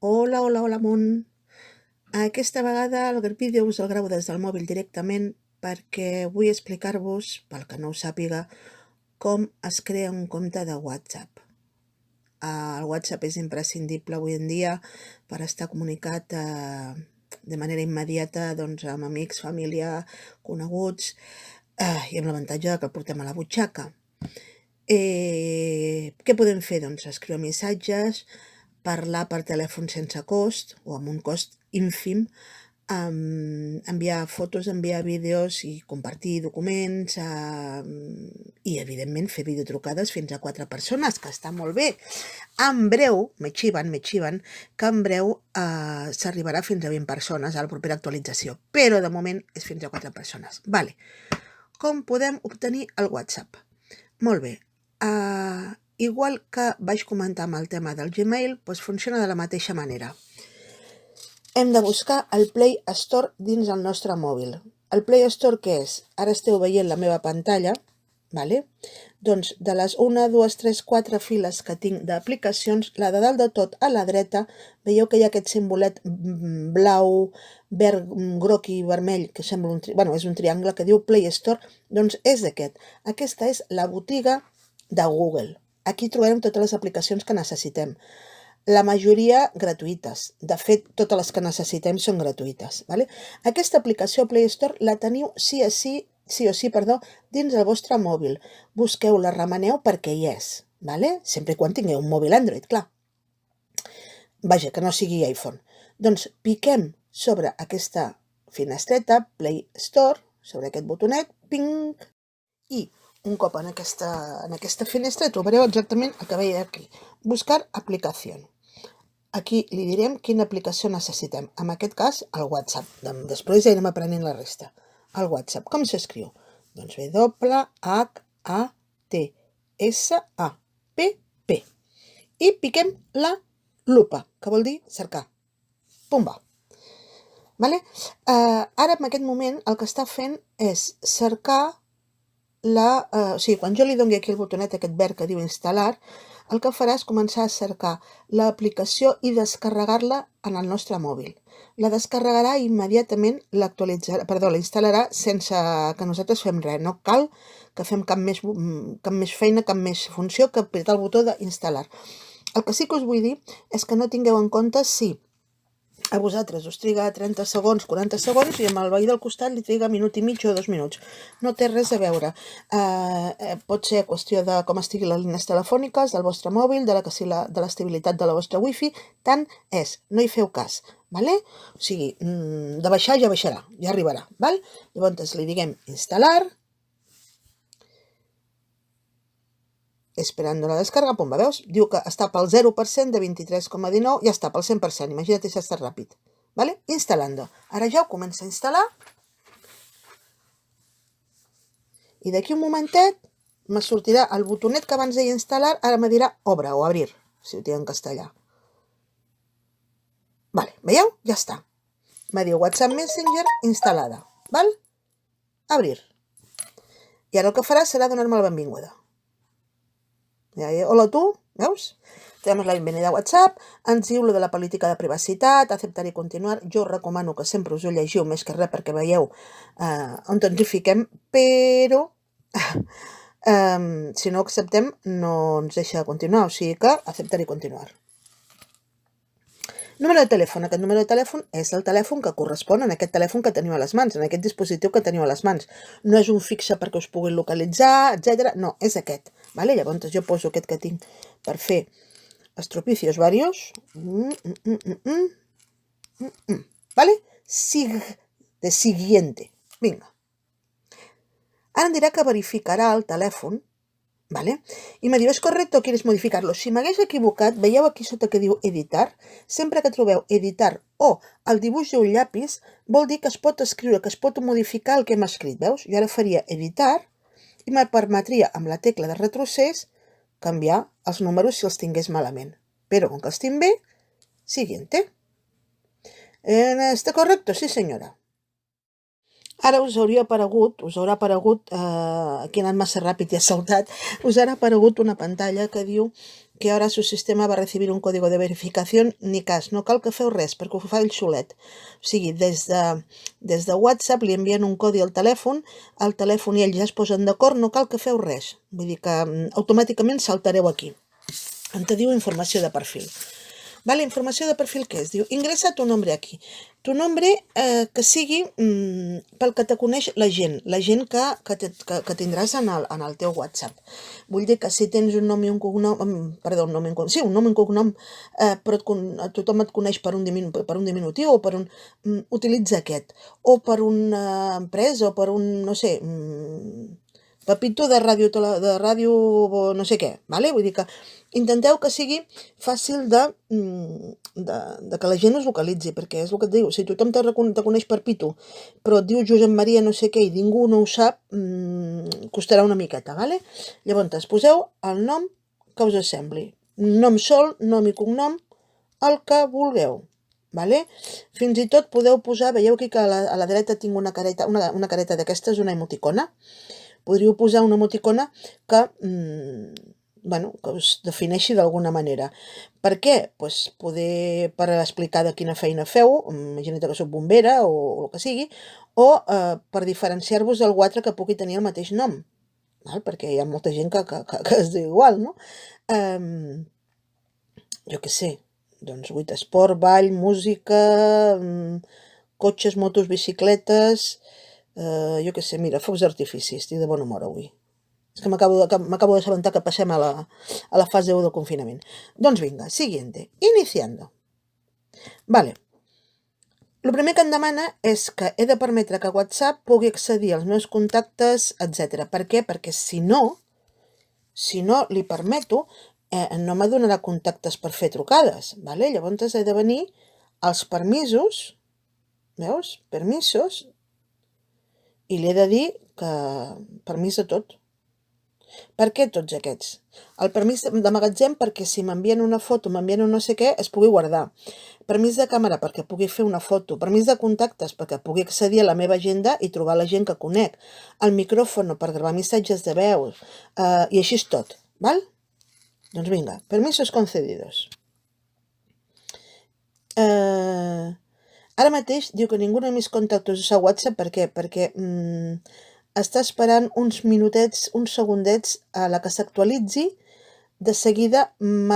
Hola, hola, hola, món. Aquesta vegada el vídeo us el gravo des del mòbil directament perquè vull explicar-vos, pel que no ho sàpiga, com es crea un compte de WhatsApp. El WhatsApp és imprescindible avui en dia per estar comunicat de manera immediata amb amics, família, coneguts, i amb l'avantatge que el portem a la butxaca. Què podem fer? Doncs escriure missatges, parlar per telèfon sense cost o amb un cost ínfim, enviar fotos, enviar vídeos i compartir documents, i evidentment fer videotrucades fins a 4 persones, que està molt bé. En breu, me xiven, que en breu s'arribarà fins a 20 persones a la propera actualització, però de moment és fins a 4 persones. Vale. Com podem obtenir el WhatsApp? Molt bé. Igual que vaig comentar amb el tema del Gmail, doncs funciona de la mateixa manera. Hem de buscar el Play Store dins el nostre mòbil. El Play Store què és? Ara esteu veient la meva pantalla, vale? Doncs de les 1, 2, 3, 4 files que tinc d'aplicacions, la de dalt de tot a la dreta, veieu que hi ha aquest simbolet blau, verd, groc i vermell, que sembla és un triangle que diu Play Store, doncs és aquest. Aquesta és la botiga de Google. Aquí trobarem totes les aplicacions que necessitem. La majoria gratuïtes. De fet, totes les que necessitem són gratuïtes. Vale? Aquesta aplicació Play Store la teniu sí o sí, dins el vostre mòbil. Busqueu-la, remeneu perquè hi és. Vale? Sempre quan tingueu un mòbil Android, clar. Vaja, que no sigui iPhone. Doncs piquem sobre aquesta finestreta, Play Store, sobre aquest botonet, ping, i un cop en aquesta finestra trobareu exactament el que veia aquí. Buscar aplicació. Aquí li direm quina aplicació necessitem. En aquest cas, el WhatsApp. Després ja anem aprenent la resta. El WhatsApp. Com s'escriu? Doncs WHATSAPP. I piquem la lupa, que vol dir cercar. Pumba. Vale? Ara, en aquest moment, el que està fent és cercar quan jo li doni aquí el botonet aquest verd que diu instal·lar, el que farà és començar a cercar l'aplicació i descarregar-la en el nostre mòbil. La descarregarà i immediatament la instal·larà sense que nosaltres fem res. No cal que fem cap més feina, cap més funció que apretar el botó d'instal·lar. El que sí que us vull dir és que no tingueu en compte si a vosaltres us triga 30 segons, 40 segons i amb el veí del costat li triga minut i mig o 2 minuts. No té res a veure. Pot ser qüestió de com estigui les línies telefòniques, del vostre mòbil, de l'estabilitat de la vostra wifi, tant és, no hi feu cas. Vale? O sigui, de baixar ja baixarà, ja arribarà. Val? Llavors li diguem instal·lar, esperando la descarga, pum, veus? Diu que està pel 0% de 23,19, ja està pel 100%, imagina't si està ràpid. Vale? Instal·lando. Ara ja ho comença a instal·lar. I d'aquí un momentet me sortirà el botonet que abans deia instal·lar, ara me dirà obre o abrir, si ho tinc en castellà. Vale, veieu? Ja està. Me diu WhatsApp Messenger instal·lada. Val? Abrir. I ara el que farà serà donar-me la benvinguda. Hola tú, veus? Te damos la bienvenida a WhatsApp, ens diu lo de la política de privacitat, acceptar i continuar. Jo recomano que sempre us ho llegiu més que res perquè veieu on ens hi fiquem, però si no acceptem no ens deixa continuar, o sigui que acceptar i continuar. Número de telèfon. Aquest número de telèfon és el telèfon que correspon en aquest telèfon que teniu a les mans, en aquest dispositiu que teniu a les mans. No és un fixe perquè us puguin localitzar, etc. No, és aquest. Vale? Llavors jo poso aquest que tinc per fer estropicios varios. Vale? De siguiente. Vinga. Ara em dirà que verificarà el telèfon. ¿Vale? I me diu, és correcte o quieres modificar-lo? Si m'hagués equivocat, veieu aquí sota que diu editar? Sempre que trobeu editar o el dibuix d'un llapis, vol dir que es pot escriure, que es pot modificar el que hem escrit, veus? Jo ara faria editar i me permetria, amb la tecla de retrocés, canviar els números si els tingués malament. Però com que els tinc bé, siguiente. ¿Está correcto? Sí, senyora. Ara us haurà aparegut, aquí ha anat massa ràpid i ha saltat, us haurà aparegut una pantalla que diu que ara su sistema va recibir un código de verificación, ni cas, no cal que feu res, perquè ho fa ell solet. O sigui, des de WhatsApp li envien un codi al telèfon i ells ja es posen d'acord, no cal que feu res. Vull dir que automàticament saltareu aquí. On te diu informació de perfil. Vale, informació de perfil què és? Diu, ingressa tu nombre aquí. Tu nombre que sigui pel que te coneix la gent que tindràs en el teu WhatsApp. Vull dir que si tens un nom i un cognom, un nom i un cognom, però tothom et coneix per un diminutiu o per un... utilitza aquest. O per una empresa o per un, no sé... Pepito de ràdio no sé què, vale? Vull dir que intenteu que sigui fàcil de que la gent us localitzi, perquè és el que et diu, si tothom te coneix per Pitu, però et diu Josep Maria no sé què i ningú no ho sap, costarà una miqueta, vale? Llavors, poseu el nom que us sembli. Nom sol, nom i cognom, el que vulgueu. Vale? Fins i tot podeu posar, veieu aquí que a la dreta tinc una careta d'aquestes, una emoticona. Podríeu posar una emoticona que us defineixi d'alguna manera. Per què? Pues per explicar de quina feina feu, imagina't que soc bombera o el que sigui, o per diferenciar-vos d'algú altre que pugui tenir el mateix nom, perquè hi ha molta gent que es diu igual, no? Jo què sé, doncs 8 esport, ball, música, cotxes, motos, bicicletes... jo què sé, mira, focs d'artifici, estic de bon humor avui. És que m'acabo d'assabentar que passem a la fase 1 del confinament. Doncs vinga, siguiente. Iniciando. Vale. El primer que em demana és que he de permetre que WhatsApp pugui accedir als meus contactes, etc. Per què? Perquè si no li permeto, no m'adonarà contactes per fer trucades. Vale? Llavors he de venir als permisos, veus? Permisos, i li he de dir que permís de tot. Per què tots aquests? El permís de magatzem perquè si m'envien una foto, m'envien un no sé què, es pugui guardar. Permís de càmera perquè pugui fer una foto. Permís de contactes perquè pugui accedir a la meva agenda i trobar la gent que conec. El micròfon per gravar missatges de veu. I així és tot. Val? Doncs vinga, permisos concedidos. Ara mateix diu que ningú de mis contactos usa WhatsApp. Per què? Perquè està esperant uns minutets, uns segundets a la que s'actualitzi. De seguida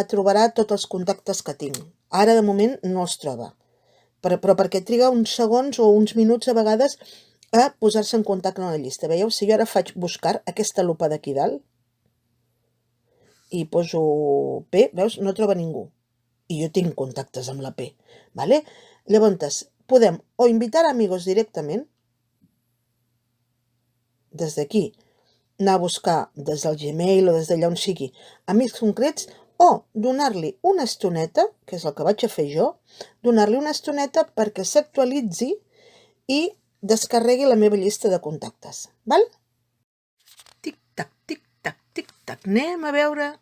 trobarà tots els contactes que tinc. Ara, de moment, no els troba. Però perquè triga uns segons o uns minuts a vegades a posar-se en contacte en la llista. Veieu? Si jo ara faig buscar aquesta lupa d'aquí dalt i poso P, veus? No troba ningú. I jo tinc contactes amb la P. Vale? Llavors, podem o invitar amigos directament, des d'aquí, anar a buscar des del Gmail o des d'allà on sigui amics concrets, o donar-li una estoneta, que és el que vaig a fer jo, donar-li una estoneta perquè s'actualitzi i descarregui la meva llista de contactes. Val? Tic-tac, tic-tac, tic-tac. Anem a veure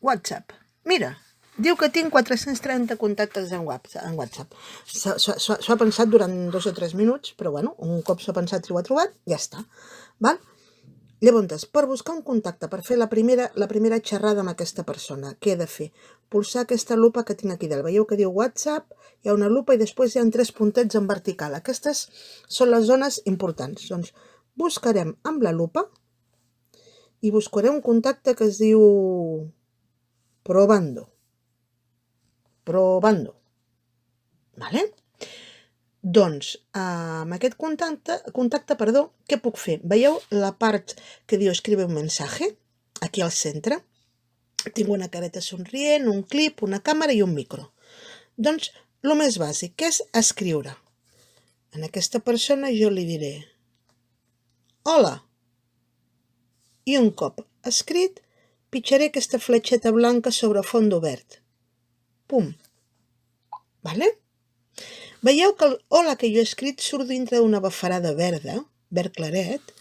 WhatsApp. Mira, diu que tinc 430 contactes en WhatsApp. S'ho ha pensat durant 2 o 3 minuts, però bueno, un cop s'ho ha pensat i ho ha trobat, ja està. Val? Llavors, per buscar un contacte, per fer la primera xerrada amb aquesta persona, què he de fer? Pulsar aquesta lupa que tinc aquí dalt. Veieu que diu WhatsApp, hi ha una lupa i després hi ha 3 puntets en vertical. Aquestes són les zones importants. Doncs buscarem amb la lupa i buscarem un contacte que es diu Probando. Vale? Doncs, amb aquest contacte, què puc fer? Veieu la part que diu escribe un mensaje? Aquí al centre. Tinc una careta somrient, un clip, una càmera i un micro. Doncs, el més bàsic, que és escriure. A aquesta persona jo li diré hola. I un cop escrit, pitjaré aquesta fletxeta blanca sobre fons verd. Pum. Vale? Veieu que el hola que jo he escrit surt dintre d'una bafarada verda, verd claret,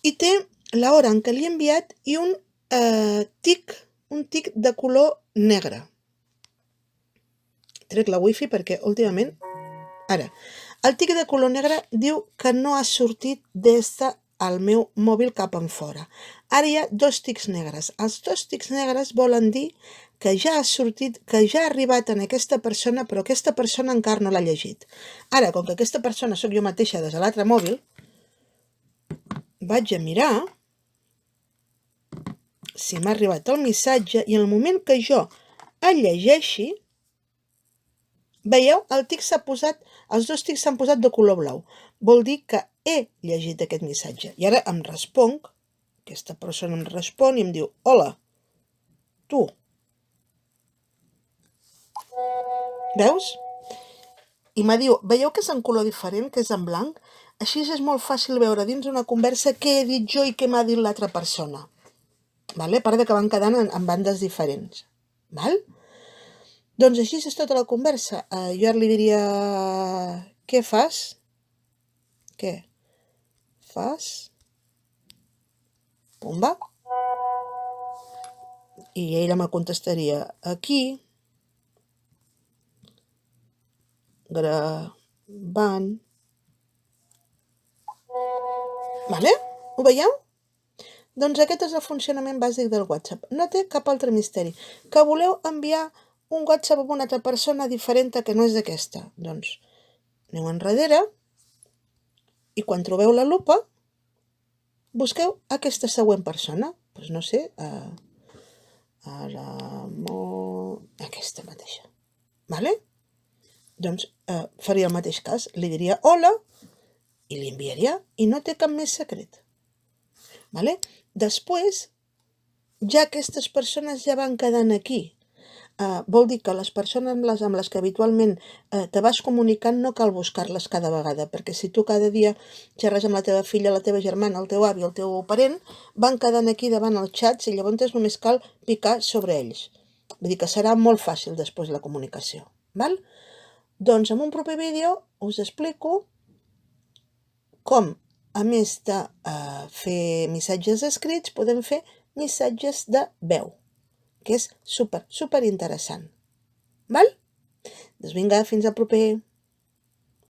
i té l'hora en què li he enviat i un tic de color negre. Trec la wifi perquè últimament... Ara, El tic de color negre diu que no ha sortit des del meu mòbil cap enfora. Ara hi ha 2 tics negres. Els 2 tics negres volen dir que ja ha sortit, que ja ha arribat en aquesta persona, però aquesta persona encara no l'ha llegit. Ara, com que aquesta persona sóc jo mateixa des de l'altre mòbil, vaig a mirar si m'ha arribat el missatge i en el moment que jo el llegeixi, veieu, els 2 tics s'han posat de color blau. Vol dir que he llegit aquest missatge. I ara em responc, aquesta persona em respon i em diu, hola, tu. Veus? I me diu, veieu que és en color diferent, que és en blanc? Així és molt fàcil veure dins una conversa què he dit jo i què m'ha dit l'altra persona. Vale? A part que van quedant en bandes diferents. Val? Doncs així és tota la conversa. Jo ara li diria, què fas? Què fas? Pumba. I ella me contestaria, aquí, gravant. Vale? Ho veieu? Doncs aquest és el funcionament bàsic del WhatsApp. No té cap altre misteri. Que voleu enviar un WhatsApp a una altra persona diferent que no és aquesta? Doncs aneu enrere i quan trobeu la lupa busqueu aquesta següent persona. Doncs no sé, aquesta mateixa. Vale? Doncs faria el mateix cas. Li diria hola i li enviaria i no té cap més secret. Vale? Després, ja aquestes persones ja van quedant aquí. Vol dir que les persones amb les que habitualment te vas comunicant no cal buscar-les cada vegada, perquè si tu cada dia xerres amb la teva filla, la teva germana, el teu avi, el teu parent, van quedant aquí davant els xats i llavors només cal picar sobre ells. Vull dir que serà molt fàcil després la comunicació. Val? Doncs en un proper vídeo us explico com, a més de fer missatges escrits, podem fer missatges de veu, que és super interessant. Val? Doncs vinga, fins al proper.